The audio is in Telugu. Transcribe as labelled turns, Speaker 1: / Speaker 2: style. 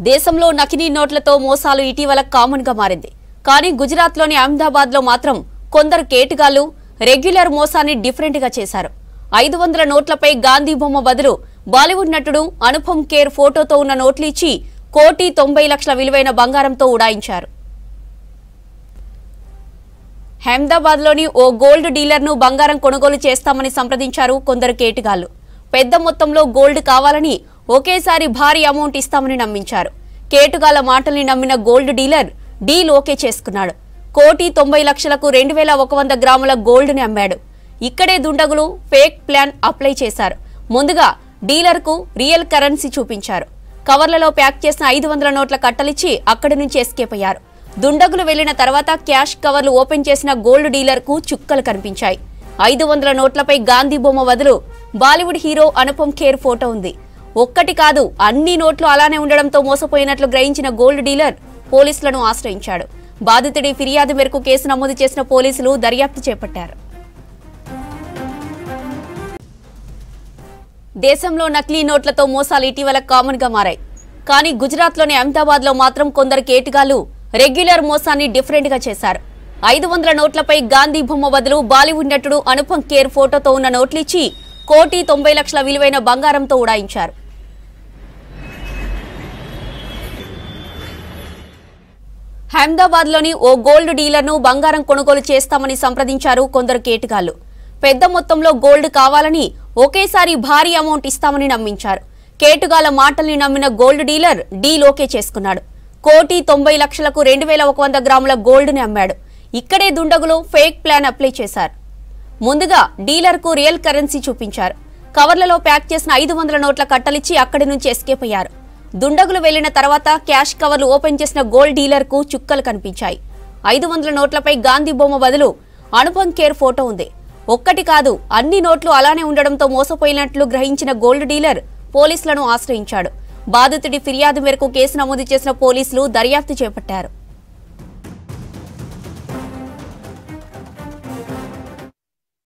Speaker 1: దేశంలో నకిలీ నోట్లతో మోసాలు ఇటీవల కామన్ గా మారింది. కానీ గుజరాత్ లోని అహ్మదాబాద్ లో మాత్రం కొందరు కేటుగాళ్లు రెగ్యులర్ మోసాన్ని డిఫరెంట్ గా చేశారు. 500 నోట్లపై గాంధీ బొమ్మ బదులు బాలీవుడ్ నటుడు అనుపమ్ ఖేర్ ఫోటోతో ఉన్న నోట్లు ఇచ్చి 1,90,00,000 విలువైన బంగారంతో ఉడాయించారు. అహ్మదాబాద్ లోని ఓ గోల్డ్ డీలర్ ను బంగారం కొనుగోలు చేస్తామని సంప్రదించారు కొందరు కేటుగాళ్లు. పెద్ద మొత్తంలో గోల్డ్ కావాలని ఒకేసారి భారీ అమౌంట్ ఇస్తామని నమ్మించారు. కేటుగాళ్ల మాటల్ని నమ్మిన గోల్డ్ డీలర్ డీల్ ఓకే చేసుకున్నాడు. 1,90,00,000కు 2,100 గ్రాముల గోల్డ్ ని అమ్మాడు. ఇక్కడే దుండగులు ఫేక్ ప్లాన్ అప్లై చేశారు. ముందుగా డీలర్ కు రియల్ కరెన్సీ చూపించారు. కవర్లలో ప్యాక్ చేసిన 500 నోట్ల కట్టలిచ్చి అక్కడి నుంచి ఎస్కేప్ అయ్యారు. దుండగులు వెళ్లిన తర్వాత క్యాష్ కవర్లు ఓపెన్ చేసిన గోల్డ్ డీలర్ కు చుక్కలు కనిపించాయి. 500 నోట్లపై గాంధీ బొమ్మ బదులు బాలీవుడ్ హీరో అనుపమ్ ఖేర్ ఫోటో ఉంది. ఒక్కటి కాదు, అన్ని నోట్లు అలానే ఉండడంతో మోసపోయినట్లు గ్రహించిన గోల్డ్ డీలర్ పోలీసులను ఆశ్రయించాడు. బాధితుడి ఫిర్యాదు మేరకు కేసు నమోదు చేసిన పోలీసులు దర్యాప్తు చేపట్టారు. దేశంలో నకిలీ నోట్లతో మోసాలు ఇటీవల కామన్ గా మారాయి. కానీ గుజరాత్ లోని అహ్మదాబాద్ లో మాత్రం కొందరు కేటుగాళ్లు రెగ్యులర్ మోసాన్ని డిఫరెంట్ గా చేశారు. 500 నోట్లపై గాంధీ బొమ్మ బదులు బాలీవుడ్ నటుడు అనుపమ్ ఖేర్ ఫోటోతో ఉన్న నోట్లిచ్చి 1,90,00,000 విలువైన బంగారంతో ఉడాయించారు. అహ్మదాబాద్ లోని ఓ గోల్డ్ డీలర్ ను బంగారం కొనుగోలు చేస్తామని సంప్రదించారు కొందరు కేటుగాళ్లు. పెద్ద మొత్తంలో గోల్డ్ కావాలని ఒకేసారి భారీ అమౌంట్ ఇస్తామని నమ్మించారు. కేటుగాళ్ల మాటల్ని నమ్మిన గోల్డ్ డీలర్ డీల్ ఓకే చేసుకున్నాడు. 1,90,00,000కు 2,100 గ్రాముల గోల్డ్ ని అమ్మాడు. ఇక్కడే దుండగులు ఫేక్ ప్లాన్ అప్లై చేశారు. ముందుగా డీలర్ కు రియల్ కరెన్సీ చూపించారు. కవర్లలో ప్యాక్ చేసిన 500 నోట్ల కట్టలిచ్చి అక్కడి నుంచి ఎస్కేప్ అయ్యారు. దుండగులు వెళ్లిన తర్వాత క్యాష్ కవర్లు ఓపెన్ చేసిన గోల్డ్ డీలర్ కు చుక్కలు కనిపించాయి. 500 నోట్లపై గాంధీ బొమ్మ బదులు అనుపమ్ ఖేర్ ఫోటో ఉంది. ఒక్కటి కాదు, అన్ని నోట్లు అలానే ఉండడంతో మోసపోయినట్లు గ్రహించిన గోల్డ్ డీలర్ పోలీసులను ఆశ్రయించాడు. బాధితుడి ఫిర్యాదు మేరకు కేసు నమోదు చేసిన పోలీసులు దర్యాప్తు చేపట్టారు.